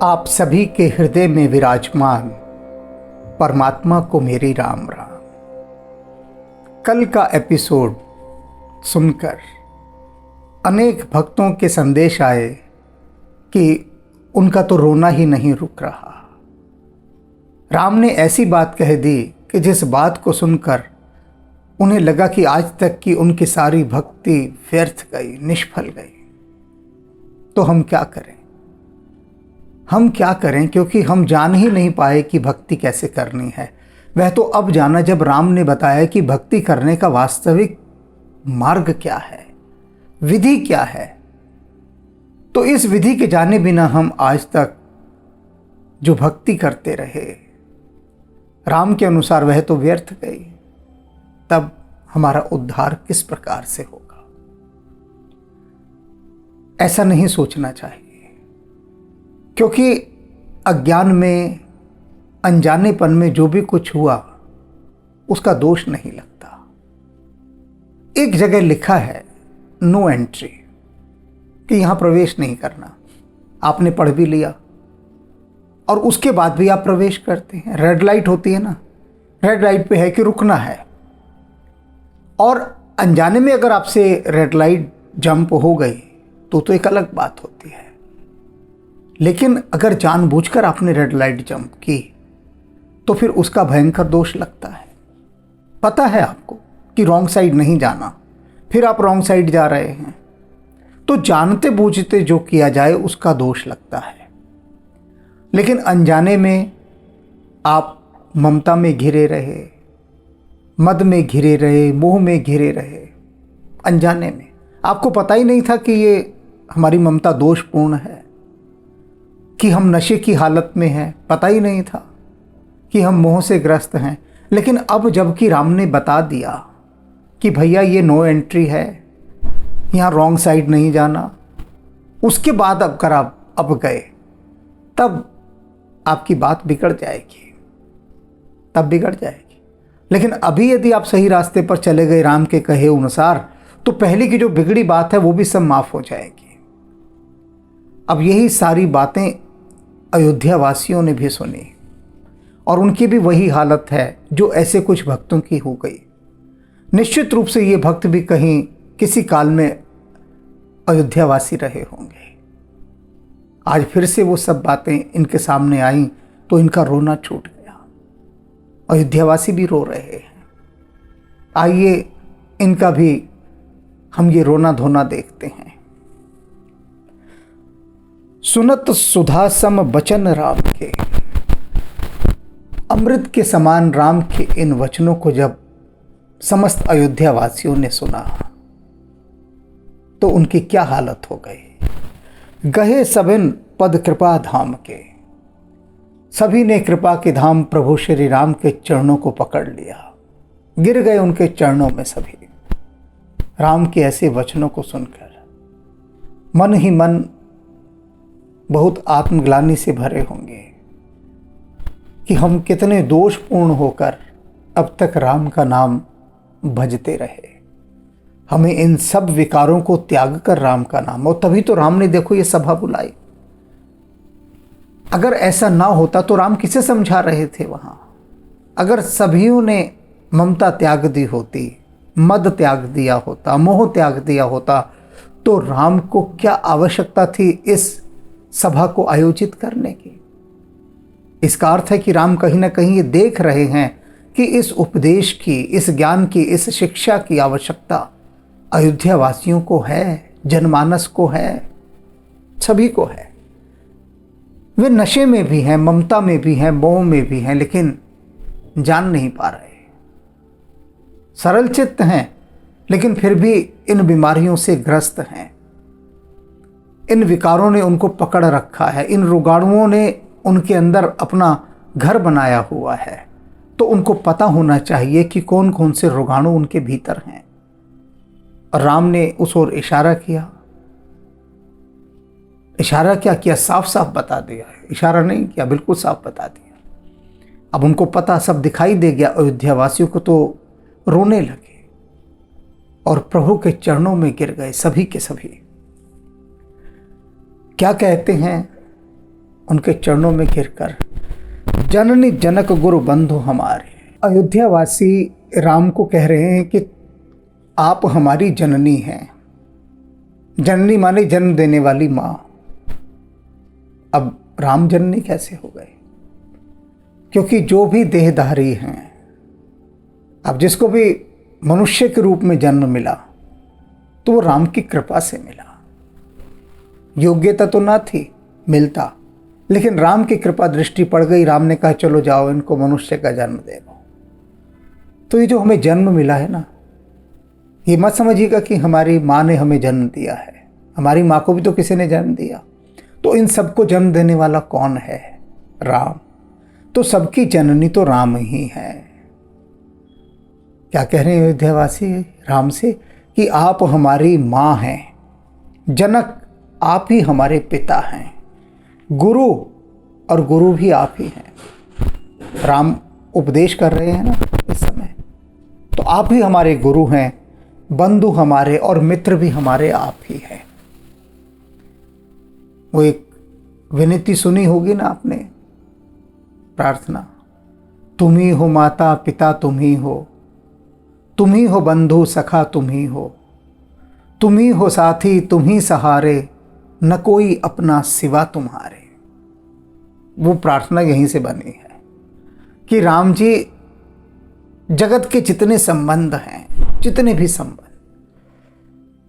आप सभी के हृदय में विराजमान परमात्मा को मेरी राम राम। कल का एपिसोड सुनकर अनेक भक्तों के संदेश आए कि उनका तो रोना ही नहीं रुक रहा। राम ने ऐसी बात कह दी कि जिस बात को सुनकर उन्हें लगा कि आज तक की उनकी सारी भक्ति व्यर्थ गई, निष्फल गई। तो हम क्या करें? क्योंकि हम जान ही नहीं पाए कि भक्ति कैसे करनी है। वह तो अब जाना जब राम ने बताया कि भक्ति करने का वास्तविक मार्ग क्या है, विधि क्या है। तो इस विधि के जाने बिना हम आज तक जो भक्ति करते रहे, राम के अनुसार वह तो व्यर्थ गई। तब हमारा उद्धार किस प्रकार से होगा? ऐसा नहीं सोचना चाहिए, क्योंकि अज्ञान में, अनजानेपन में जो भी कुछ हुआ उसका दोष नहीं लगता। एक जगह लिखा है नो एंट्री, कि यहां प्रवेश नहीं करना। आपने पढ़ भी लिया और उसके बाद भी आप प्रवेश करते हैं। रेड लाइट होती है ना, रेड लाइट पे है कि रुकना है, और अनजाने में अगर आपसे रेड लाइट जंप हो गई तो एक अलग बात होती है। लेकिन अगर जानबूझकर आपने रेड लाइट जंप की तो फिर उसका भयंकर दोष लगता है। पता है आपको कि रॉन्ग साइड नहीं जाना, फिर आप रॉन्ग साइड जा रहे हैं, तो जानते बूझते जो किया जाए उसका दोष लगता है। लेकिन अनजाने में आप ममता में घिरे रहे, मद में घिरे रहे, मोह में घिरे रहे। अनजाने में आपको पता ही नहीं था कि ये हमारी ममता दोषपूर्ण है, कि हम नशे की हालत में हैं। पता ही नहीं था कि हम मोह से ग्रस्त हैं। लेकिन अब जबकि राम ने बता दिया कि भैया ये नो एंट्री है, यहाँ रॉन्ग साइड नहीं जाना, उसके बाद अगर आप अब गए तब आपकी बात बिगड़ जाएगी, तब बिगड़ जाएगी। लेकिन अभी यदि आप सही रास्ते पर चले गए राम के कहे अनुसार, तो पहले की जो बिगड़ी बात है वो भी सब माफ हो जाएगी। अब यही सारी बातें अयोध्या वासियों ने भी सुनी और उनकी भी वही हालत है जो ऐसे कुछ भक्तों की हो गई। निश्चित रूप से ये भक्त भी कहीं किसी काल में अयोध्यावासी रहे होंगे। आज फिर से वो सब बातें इनके सामने आईं तो इनका रोना छूट गया। अयोध्यावासी भी रो रहे हैं। आइए इनका भी हम ये रोना धोना देखते हैं। सुनत सुधा सम बचन राम के, अमृत के समान राम के इन वचनों को जब समस्त अयोध्या वासियों ने सुना तो उनकी क्या हालत हो गई। गहे सबिन पद कृपा धाम के, सभी ने कृपा के धाम प्रभु श्री राम के चरणों को पकड़ लिया, गिर गए उनके चरणों में सभी। राम के ऐसे वचनों को सुनकर मन ही मन बहुत आत्मग्लानि से भरे होंगे कि हम कितने दोषपूर्ण होकर अब तक राम का नाम भजते रहे। हमें इन सब विकारों को त्याग कर राम का नाम, और तभी तो राम ने देखो ये सभा बुलाई। अगर ऐसा ना होता तो राम किसे समझा रहे थे वहां? अगर सभीयों ने ममता त्याग दी होती, मद त्याग दिया होता, मोह त्याग दिया होता, तो राम को क्या आवश्यकता थी इस सभा को आयोजित करने की? इसका अर्थ है कि राम कहीं ना कहीं ये देख रहे हैं कि इस उपदेश की, इस ज्ञान की, इस शिक्षा की आवश्यकता अयोध्या वासियों को है, जनमानस को है, सभी को है। वे नशे में भी हैं, ममता में भी हैं, मोह में भी हैं, लेकिन जान नहीं पा रहे। सरल चित्त हैं लेकिन फिर भी इन बीमारियों से ग्रस्त हैं। इन विकारों ने उनको पकड़ रखा है, इन रोगाणुओं ने उनके अंदर अपना घर बनाया हुआ है। तो उनको पता होना चाहिए कि कौन कौन से रोगाणु उनके भीतर हैं। और राम ने उस ओर इशारा किया। इशारा क्या किया? साफ साफ बता दिया है। इशारा नहीं किया, बिल्कुल साफ बता दिया। अब उनको पता, सब दिखाई दे गया। अयोध्या वासियों को तो रोने लगे और प्रभु के चरणों में गिर गए सभी के सभी। क्या कहते हैं उनके चरणों में गिरकर, जननी जनक गुरु बंधु हमारे। अयोध्यावासी राम को कह रहे हैं कि आप हमारी जननी हैं। जननी माने जन्म देने वाली माँ। अब राम जननी कैसे हो गए? क्योंकि जो भी देहधारी हैं, अब जिसको भी मनुष्य के रूप में जन्म मिला तो वो राम की कृपा से मिला। योग्यता तो ना थी मिलता, लेकिन राम की कृपा दृष्टि पड़ गई। राम ने कहा चलो जाओ इनको मनुष्य का जन्म दे दो। तो ये जो हमें जन्म मिला है ना, ये मत समझिएगा कि हमारी माँ ने हमें जन्म दिया है। हमारी माँ को भी तो किसी ने जन्म दिया। तो इन सबको जन्म देने वाला कौन है? राम। तो सबकी जननी तो राम ही है। क्या कह रहे हैं अयोध्यावासी राम से कि आप हमारी माँ हैं, जनक आप ही हमारे पिता हैं, गुरु और गुरु भी आप ही हैं। राम उपदेश कर रहे हैं ना इस समय, तो आप ही हमारे गुरु हैं, बंधु हमारे और मित्र भी हमारे आप ही हैं। वो एक विनती सुनी होगी ना आपने, प्रार्थना, तुम ही हो माता पिता तुम ही हो बंधु सखा तुम ही हो साथी तुम ही सहारे, न कोई अपना सिवा तुम्हारे। वो प्रार्थना यहीं से बनी है कि राम जी जगत के जितने संबंध हैं, जितने भी संबंध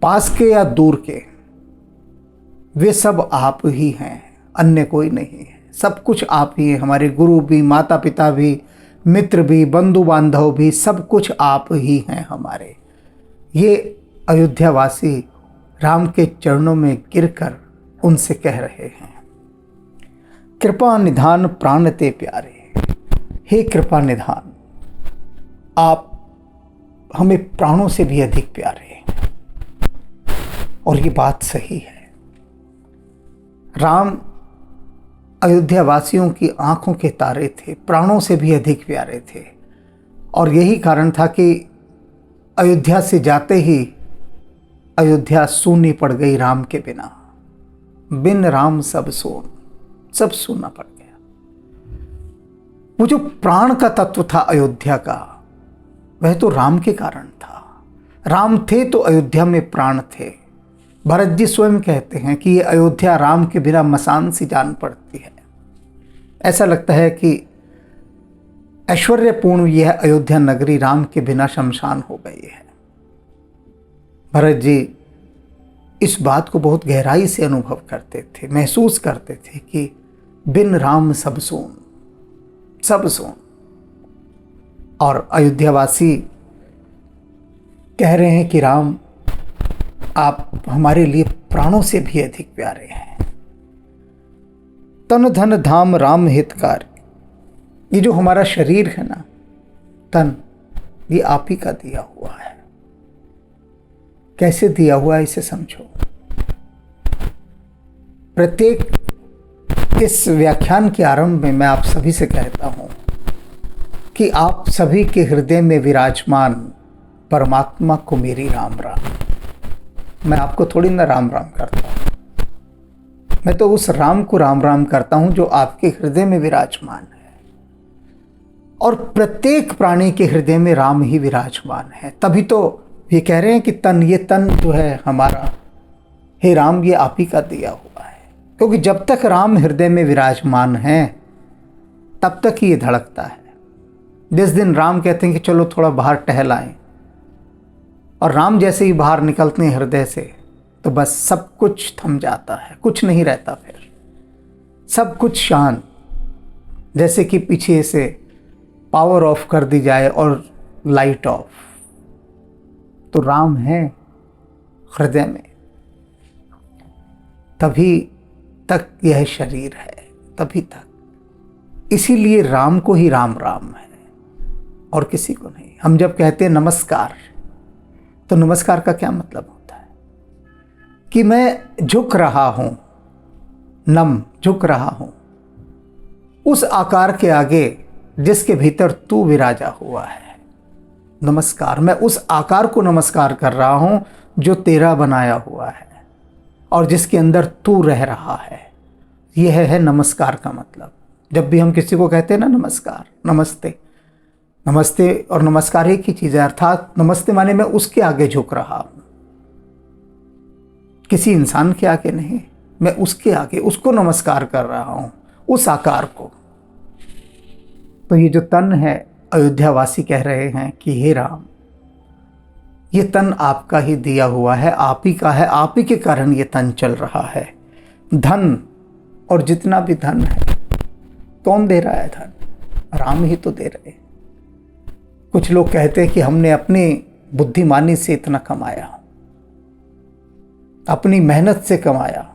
पास के या दूर के, वे सब आप ही हैं, अन्य कोई नहीं है। सब कुछ आप ही हैं। हमारे गुरु भी, माता पिता भी, मित्र भी, बंधु बांधव भी, सब कुछ आप ही हैं हमारे। ये अयोध्यावासी राम के चरणों में गिरकर उनसे कह रहे हैं, कृपा निधान प्राण ते प्यारे। हे कृपा निधान, आप हमें प्राणों से भी अधिक प्यारे हैं। और ये बात सही है। राम अयोध्यावासियों की आंखों के तारे थे, प्राणों से भी अधिक प्यारे थे। और यही कारण था कि अयोध्या से जाते ही अयोध्या सूनी पड़ गई राम के बिना। बिन राम सब सोन, सब सूना पड़ गया। वो जो प्राण का तत्व था अयोध्या का, वह तो राम के कारण था। राम थे तो अयोध्या में प्राण थे। भरत जी स्वयं कहते हैं कि ये अयोध्या राम के बिना मसान सी जान पड़ती है। ऐसा लगता है कि ऐश्वर्यपूर्ण यह अयोध्या नगरी राम के बिना शमशान हो गई है। भरत जी इस बात को बहुत गहराई से अनुभव करते थे, महसूस करते थे कि बिन राम सब सोन, सब सोन। और अयोध्यावासी कह रहे हैं कि राम आप हमारे लिए प्राणों से भी अधिक प्यारे हैं। तन धन धाम राम हितकार। ये जो हमारा शरीर है ना, तन, ये आप ही का दिया हुआ है। कैसे दिया हुआ है इसे समझो। प्रत्येक इस व्याख्यान के आरंभ में मैं आप सभी से कहता हूं कि आप सभी के हृदय में विराजमान परमात्मा को मेरी राम राम। मैं आपको थोड़ी ना राम राम करता हूं, मैं तो उस राम को राम राम करता हूं जो आपके हृदय में विराजमान है। और प्रत्येक प्राणी के हृदय में राम ही विराजमान है। तभी तो ये कह रहे हैं कि तन, ये तन जो है हमारा, हे राम ये आप ही का दिया हुआ है। क्योंकि जब तक राम हृदय में विराजमान है तब तक ही ये धड़कता है। जिस दिन राम कहते हैं कि चलो थोड़ा बाहर टहल आएं, और राम जैसे ही बाहर निकलते हैं हृदय से, तो बस सब कुछ थम जाता है, कुछ नहीं रहता। फिर सब कुछ शांत, जैसे कि पीछे से पावर ऑफ कर दी जाए और लाइट ऑफ। तो राम है हृदय में, तभी तक यह शरीर है, तभी तक। इसीलिए राम को ही राम राम है और किसी को नहीं। हम जब कहते हैं नमस्कार, तो नमस्कार का क्या मतलब होता है? कि मैं झुक रहा हूं, झुक रहा हूं उस आकार के आगे जिसके भीतर तू विराजा हुआ है। नमस्कार, मैं उस आकार को नमस्कार कर रहा हूं जो तेरा बनाया हुआ है और जिसके अंदर तू रह रहा है। यह है नमस्कार का मतलब। जब भी हम किसी को कहते हैं ना नमस्कार, नमस्ते, नमस्ते और नमस्कार एक ही चीज़ है। अर्थात नमस्ते माने मैं उसके आगे झुक रहा हूँ, किसी इंसान के आगे नहीं, मैं उसके आगे, उसको नमस्कार कर रहा हूँ, उस आकार को। तो ये जो तन है, अयोध्यावासी कह रहे हैं कि हे राम, ये तन आपका ही दिया हुआ है, आप ही का है, आप ही के कारण ये तन चल रहा है। धन और जितना भी धन है, कौन दे रहा है धन? राम ही तो दे रहे हैं। कुछ लोग कहते हैं कि हमने अपनी बुद्धिमानी से इतना कमाया, अपनी मेहनत से कमाया,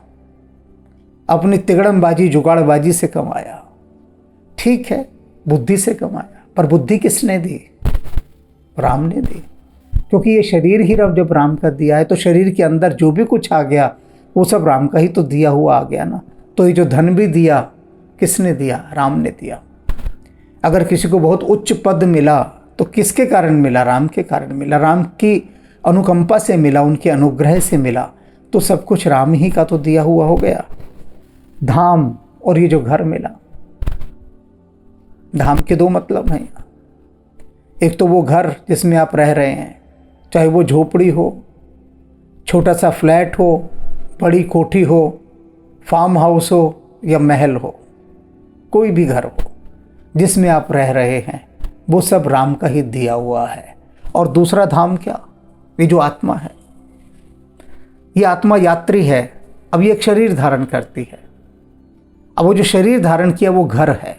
अपनी तिगड़मबाजी जुगाड़बाजी से कमाया। ठीक है, बुद्धि से कमाया, पर बुद्धि किसने दी? राम ने दी। क्योंकि ये शरीर ही जब राम का दिया है, तो शरीर के अंदर जो भी कुछ आ गया वो सब राम का ही तो दिया हुआ आ गया ना। तो ये जो धन भी दिया, किसने दिया? राम ने दिया। अगर किसी को बहुत उच्च पद मिला तो किसके कारण मिला? राम के कारण मिला, राम की अनुकंपा से मिला, उनके अनुग्रह से मिला। तो सब कुछ राम ही का तो दिया हुआ हो गया। धाम और ये जो घर मिला, धाम के दो मतलब हैं। एक तो वो घर जिसमें आप रह रहे हैं, चाहे वो झोपड़ी हो, छोटा सा फ्लैट हो, बड़ी कोठी हो, फार्म हाउस हो या महल हो, कोई भी घर हो जिसमें आप रह रहे हैं, वो सब राम का ही दिया हुआ है। और दूसरा धाम क्या? ये जो आत्मा है, ये आत्मा यात्री है। अब ये एक शरीर धारण करती है। अब वो जो शरीर धारण किया वो घर है।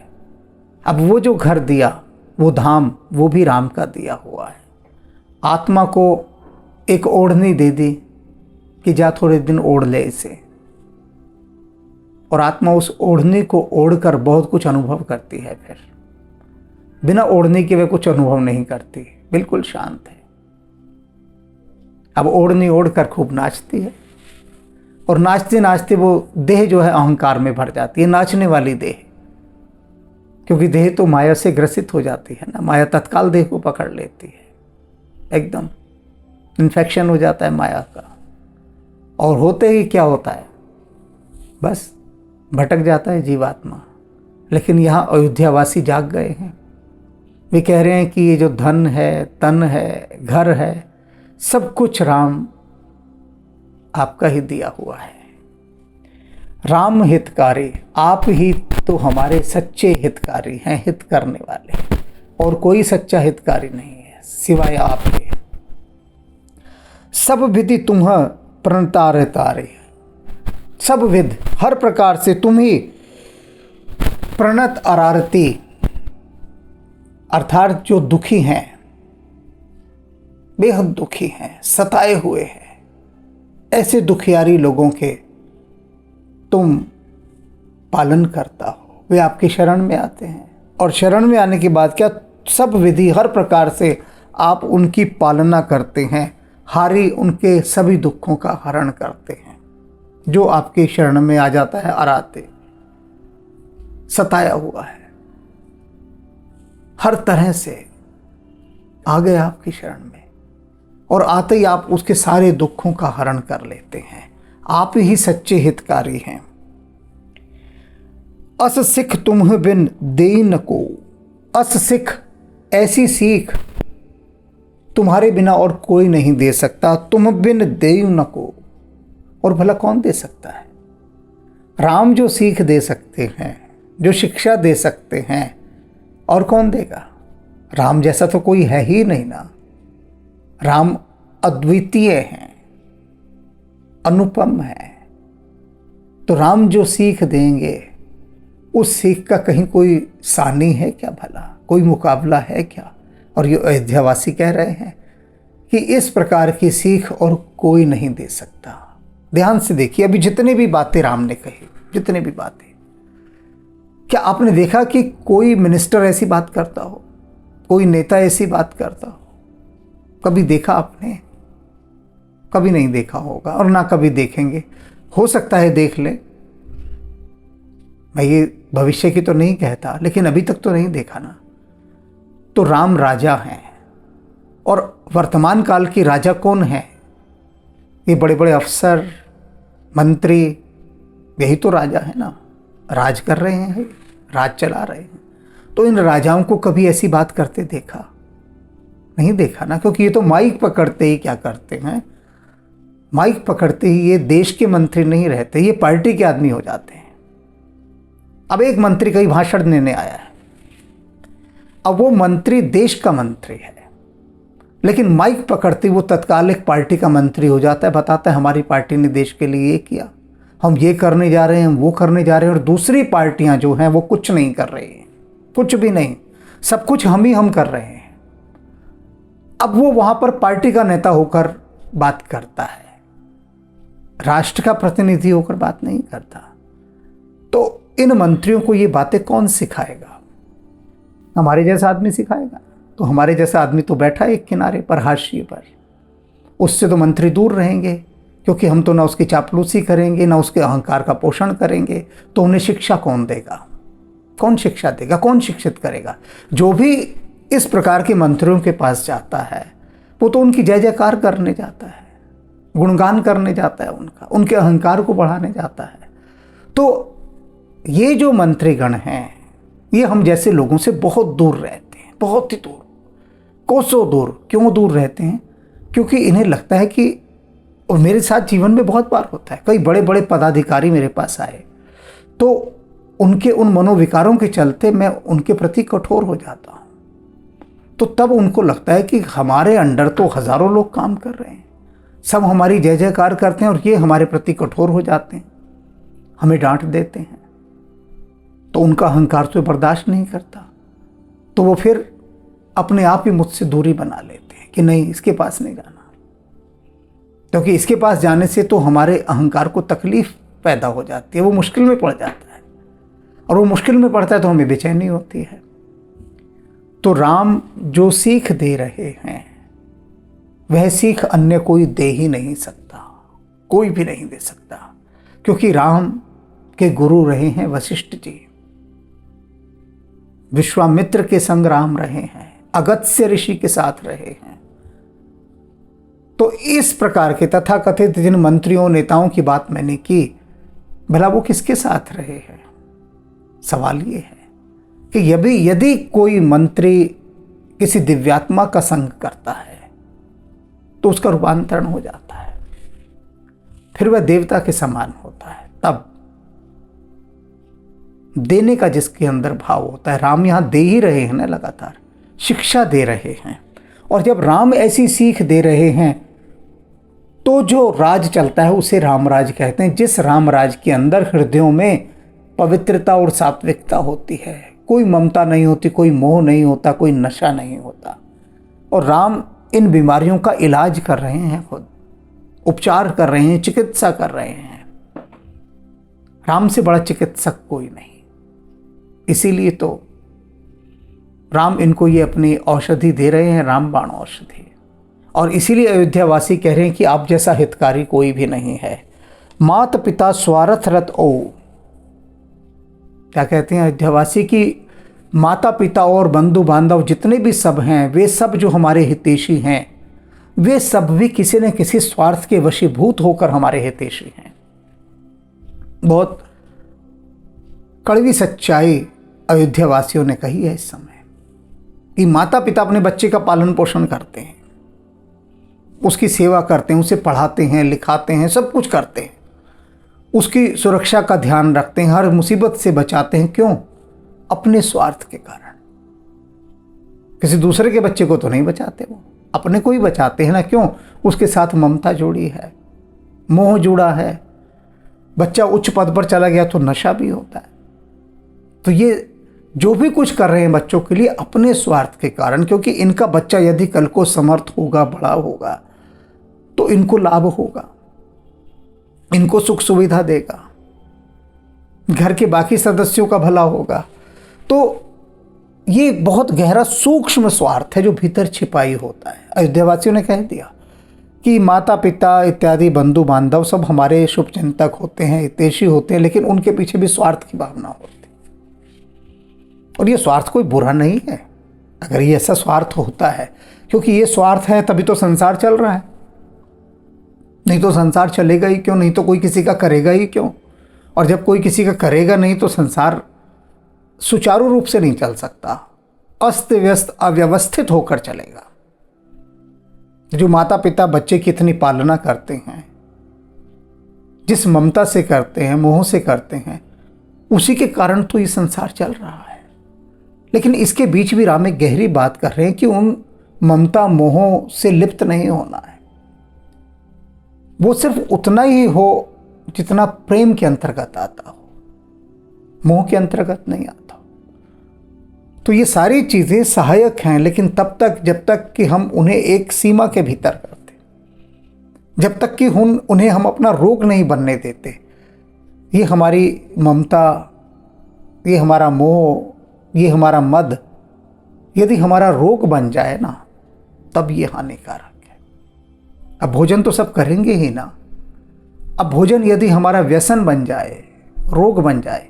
अब वो जो घर दिया, वो धाम, वो भी राम का दिया हुआ है। आत्मा को एक ओढ़नी दे दी कि जा थोड़े दिन ओढ़ ले इसे, और आत्मा उस ओढ़नी को ओढ़कर बहुत कुछ अनुभव करती है। फिर बिना ओढ़ने के वे कुछ अनुभव नहीं करती, बिल्कुल शांत है। अब ओढ़नी ओढ़कर खूब नाचती है, और नाचते नाचते वो देह जो है अहंकार में भर जाती है, नाचने वाली देह। क्योंकि देह तो माया से ग्रसित हो जाती है ना, माया तत्काल देह को पकड़ लेती है, एकदम इन्फेक्शन हो जाता है माया का। और होते ही क्या होता है? बस भटक जाता है जीवात्मा। लेकिन यहाँ अयोध्यावासी जाग गए हैं। वे कह रहे हैं कि ये जो धन है, तन है, घर है, सब कुछ राम आपका ही दिया हुआ है। राम हितकारी, आप ही तो हमारे सच्चे हितकारी हैं, हित करने वाले। और कोई सच्चा हितकारी नहीं है सिवाय आपके। सब विधि तुम्ह प्रणतारे तारे, सब विध, हर प्रकार से तुम ही प्रणत आरती, अर्थात जो दुखी हैं, बेहद दुखी हैं, सताए हुए हैं, ऐसे दुखियारी लोगों के तुम पालन करता हो। वे आपकी शरण में आते हैं, और शरण में आने के बाद क्या, सब विधि, हर प्रकार से आप उनकी पालना करते हैं। हारी उनके सभी दुखों का हरण करते हैं। जो आपकी शरण में आ जाता है अराते, सताया हुआ है, हर तरह से आ गए आपकी शरण में, और आते ही आप उसके सारे दुखों का हरण कर लेते हैं। आप ही सच्चे हितकारी हैं। अस सिख तुम्ह बिन देई न को, अस सिख, ऐसी सीख तुम्हारे बिना और कोई नहीं दे सकता। तुम बिन देई न को, और भला कौन दे सकता है? राम जो सीख दे सकते हैं, जो शिक्षा दे सकते हैं, और कौन देगा? राम जैसा तो कोई है ही नहीं ना। राम अद्वितीय हैं, अनुपम है। तो राम जो सीख देंगे, उस सीख का कहीं कोई सानी है क्या? भला कोई मुकाबला है क्या? और ये अयोध्यावासी कह रहे हैं कि इस प्रकार की सीख और कोई नहीं दे सकता। ध्यान से देखिए, अभी जितनी भी बातें राम ने कही, जितनी भी बातें, क्या आपने देखा कि कोई मिनिस्टर ऐसी बात करता हो, कोई नेता ऐसी बात करता हो? कभी देखा आपने? कभी नहीं देखा होगा, और ना कभी देखेंगे। हो सकता है देख ले, मैं ये भविष्य की तो नहीं कहता, लेकिन अभी तक तो नहीं देखा ना। तो राम राजा हैं, और वर्तमान काल की राजा कौन है? ये बड़े बड़े अफसर, मंत्री, यही तो राजा है ना। राज कर रहे हैं, राज चला रहे हैं। तो इन राजाओं को कभी ऐसी बात करते देखा? नहीं देखा ना, क्योंकि ये तो माइक पकड़ते ही क्या करते हैं, माइक पकड़ते ही ये देश के मंत्री नहीं रहते, ये पार्टी के आदमी हो जाते हैं। अब एक मंत्री कहीं भाषण देने आया है, अब वो मंत्री देश का मंत्री है, लेकिन माइक पकड़ते वो तत्काल एक पार्टी का मंत्री हो जाता है, बताता है हमारी पार्टी ने देश के लिए ये किया, हम ये करने जा रहे हैं, हम वो करने जा रहे हैं, और दूसरी पार्टियां जो हैं वो कुछ नहीं कर रही हैं, कुछ भी नहीं, सब कुछ हम कर रहे हैं। अब वो वहां पर पार्टी का नेता होकर बात करता है, राष्ट्र का प्रतिनिधि होकर बात नहीं करता। तो इन मंत्रियों को ये बातें कौन सिखाएगा? हमारे जैसा आदमी सिखाएगा? तो हमारे जैसा आदमी तो बैठा है एक किनारे पर, हाशिए पर, उससे तो मंत्री दूर रहेंगे, क्योंकि हम तो ना उसकी चापलूसी करेंगे ना उसके अहंकार का पोषण करेंगे। तो उन्हें शिक्षा कौन देगा? कौन शिक्षा देगा? कौन शिक्षित करेगा? जो भी इस प्रकार के मंत्रियों के पास जाता है वो तो उनकी जय जयकार करने जाता है, गुणगान करने जाता है, उनके अहंकार को बढ़ाने जाता है। तो ये जो मंत्रीगण हैं ये हम जैसे लोगों से बहुत दूर रहते हैं, बहुत ही दूर, कोसों दूर। क्यों दूर रहते हैं? क्योंकि इन्हें लगता है कि, और मेरे साथ जीवन में बहुत बार होता है, कई बड़े बड़े पदाधिकारी मेरे पास आए तो उनके उन मनोविकारों के चलते मैं उनके प्रति कठोर हो जाता हूँ। तो तब उनको लगता है कि हमारे अंडर तो हजारों लोग काम कर रहे हैं, सब हमारी जय जयकार करते हैं और ये हमारे प्रति कठोर हो जाते हैं, हमें डांट देते हैं। तो उनका अहंकार तो बर्दाश्त नहीं करता, तो वो फिर अपने आप ही मुझसे दूरी बना लेते हैं कि नहीं, इसके पास नहीं जाना, क्योंकि इसके पास जाने से तो हमारे अहंकार को तकलीफ पैदा हो जाती है, वो मुश्किल में पड़ जाता है, और वो मुश्किल में पड़ता है तो हमें बेचैनी होती है। तो राम जो सीख दे रहे हैं वह सीख अन्य कोई दे ही नहीं सकता, कोई भी नहीं दे सकता, क्योंकि राम के गुरु रहे हैं वशिष्ठ जी, विश्वामित्र के संग राम रहे हैं, अगस्त्य ऋषि के साथ रहे हैं। तो इस प्रकार के तथाकथित जिन मंत्रियों नेताओं की बात मैंने की, भला वो किसके साथ रहे हैं? सवाल ये है कि यदि कोई मंत्री किसी दिव्यात्मा का संग करता है तो उसका रूपांतरण हो जाता है, फिर वह देवता के समान होता है। तब देने का जिसके अंदर भाव होता है, राम यहां दे ही रहे हैं ना, लगातार शिक्षा दे रहे हैं, और जब राम ऐसी सीख दे रहे हैं तो जो राज चलता है उसे रामराज कहते हैं, जिस रामराज के अंदर हृदयों में पवित्रता और सात्विकता होती है, कोई ममता नहीं होती, कोई मोह नहीं होता, कोई नशा नहीं होता। और राम इन बीमारियों का इलाज कर रहे हैं, खुद उपचार कर रहे हैं, चिकित्सा कर रहे हैं। राम से बड़ा चिकित्सक कोई नहीं, इसीलिए तो राम इनको ये अपनी औषधि दे रहे हैं, रामबाण औषधि। और इसीलिए अयोध्यावासी कह रहे हैं कि आप जैसा हितकारी कोई भी नहीं है। मात पिता स्वार्थ रत ओ, क्या कहते हैं अयोध्यावासी की माता पिता और बंधु बांधव जितने भी सब हैं, वे सब जो हमारे हितैषी हैं, वे सब भी किसी न किसी स्वार्थ के वशीभूत होकर हमारे हितैषी हैं। बहुत कड़वी सच्चाई अयोध्यावासियों ने कही है इस समय कि माता पिता अपने बच्चे का पालन पोषण करते हैं, उसकी सेवा करते हैं, उसे पढ़ाते हैं, लिखाते हैं, सब कुछ करते हैं, उसकी सुरक्षा का ध्यान रखते हैं, हर मुसीबत से बचाते हैं। क्यों? अपने स्वार्थ के कारण। किसी दूसरे के बच्चे को तो नहीं बचाते, वो अपने को ही बचाते हैं ना। क्यों? उसके साथ ममता जुड़ी है, मोह जुड़ा है। बच्चा उच्च पद पर चला गया तो नशा भी होता है। तो ये जो भी कुछ कर रहे हैं बच्चों के लिए अपने स्वार्थ के कारण, क्योंकि इनका बच्चा यदि कल को समर्थ होगा, बड़ा होगा, तो इनको लाभ होगा, इनको सुख सुविधा देगा, घर के बाकी सदस्यों का भला होगा। तो ये बहुत गहरा सूक्ष्म स्वार्थ है जो भीतर छिपाई होता है। अयोध्यावासियों ने कह दिया कि माता पिता इत्यादि बंधु बांधव सब हमारे शुभ चिंतक होते हैं, हितैषी होते हैं, लेकिन उनके पीछे भी स्वार्थ की भावना होती है। और ये स्वार्थ कोई बुरा नहीं है अगर ये ऐसा स्वार्थ होता है, क्योंकि ये स्वार्थ है तभी तो संसार चल रहा है, नहीं तो संसार चलेगा ही क्यों, नहीं तो कोई किसी का करेगा ही क्यों। और जब कोई किसी का करेगा नहीं तो संसार सुचारू रूप से नहीं चल सकता, अस्त व्यस्त अव्यवस्थित होकर चलेगा। जो माता पिता बच्चे की इतनी पालना करते हैं, जिस ममता से करते हैं, मोह से करते हैं, उसी के कारण तो ये संसार चल रहा है। लेकिन इसके बीच भी राम एक गहरी बात कर रहे हैं कि उन ममता मोह से लिप्त नहीं होना है। वो सिर्फ उतना ही हो जितना प्रेम के अंतर्गत आता हो, मोह के अंतर्गत नहीं आता हो। तो ये सारी चीजें सहायक हैं, लेकिन तब तक जब तक कि हम उन्हें एक सीमा के भीतर करते, जब तक कि उन्हें हम अपना रोग नहीं बनने देते। ये हमारी ममता, ये हमारा मोह, ये हमारा मद यदि हमारा रोग बन जाए ना, तब ये हानिकारक है। अब भोजन तो सब करेंगे ही ना, अब भोजन यदि हमारा व्यसन बन जाए, रोग बन जाए,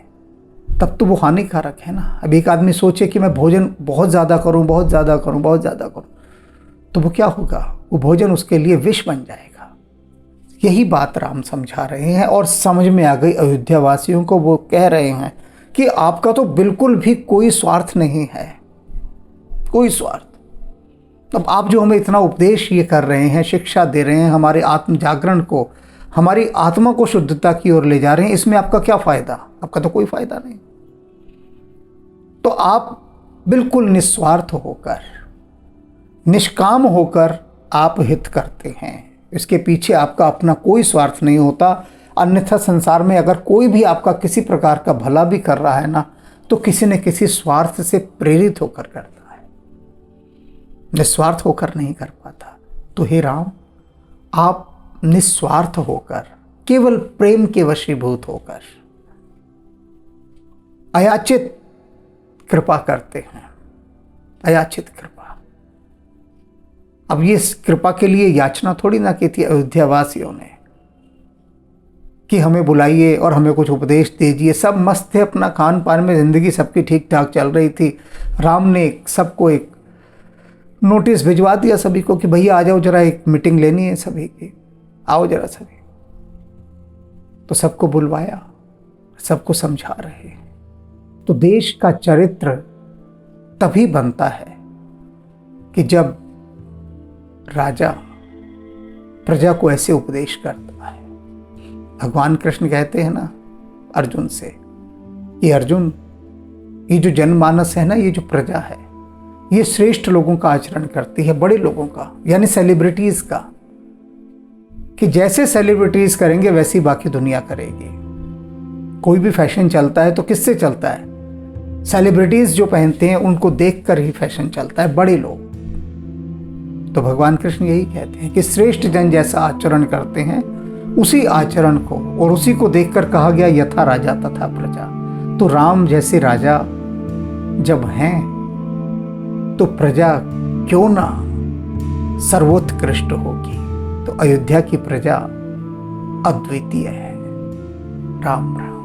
तब तो वो हानिकारक है ना। अब एक आदमी सोचे कि मैं भोजन बहुत ज़्यादा करूं, बहुत ज़्यादा करूं, बहुत ज़्यादा करूं, तो वो क्या होगा? वो भोजन उसके लिए विष बन जाएगा। यही बात राम समझा रहे हैं और समझ में आ गई अयोध्या वासियों को। वो कह रहे हैं कि आपका तो बिल्कुल भी कोई स्वार्थ नहीं है, कोई स्वार्थ। अब आप जो हमें इतना उपदेश ये कर रहे हैं, शिक्षा दे रहे हैं, हमारे आत्म जागरण को, हमारी आत्मा को शुद्धता की ओर ले जा रहे हैं, इसमें आपका क्या फायदा? आपका तो कोई फायदा नहीं। तो आप बिल्कुल निस्वार्थ होकर, निष्काम होकर आप हित करते हैं। इसके पीछे आपका अपना कोई स्वार्थ नहीं होता। अन्यथा संसार में अगर कोई भी आपका किसी प्रकार का भला भी कर रहा है ना, तो किसी न किसी स्वार्थ से प्रेरित होकर करता है, निस्वार्थ होकर नहीं कर पाता। तो हे राम, आप निस्वार्थ होकर, केवल प्रेम के वशीभूत होकर अयाचित कृपा करते हैं, अयाचित कृपा। अब ये कृपा के लिए याचना थोड़ी ना की थी अयोध्या वासियों ने कि हमें बुलाइए और हमें कुछ उपदेश दीजिए। सब मस्त थे अपना खान पान में, जिंदगी सबकी ठीक ठाक चल रही थी। राम ने सबको एक नोटिस भिजवा दिया सभी को कि भैया आ जाओ, जरा एक मीटिंग लेनी है सभी की, आओ जरा सभी। तो सबको बुलवाया, सबको समझा रहे। तो देश का चरित्र तभी बनता है कि जब राजा प्रजा को ऐसे उपदेश करता है। भगवान कृष्ण कहते हैं ना अर्जुन से, ये अर्जुन, ये जो जनमानस है ना, ये जो प्रजा है, ये श्रेष्ठ लोगों का आचरण करती है, बड़े लोगों का, यानी सेलिब्रिटीज का, कि जैसे सेलिब्रिटीज करेंगे वैसी बाकी दुनिया करेगी। कोई भी फैशन चलता है तो किससे चलता है? सेलिब्रिटीज जो पहनते हैं उनको देखकर ही फैशन चलता है, बड़े लोग। तो भगवान कृष्ण यही कहते हैं कि श्रेष्ठ जन जैसा आचरण करते हैं, उसी आचरण को और उसी को देखकर कहा गया यथा राजा तथा प्रजा। तो राम जैसे राजा जब हैं तो प्रजा क्यों ना सर्वोत्कृष्ट होगी। तो अयोध्या की प्रजा अद्वितीय है। राम राम।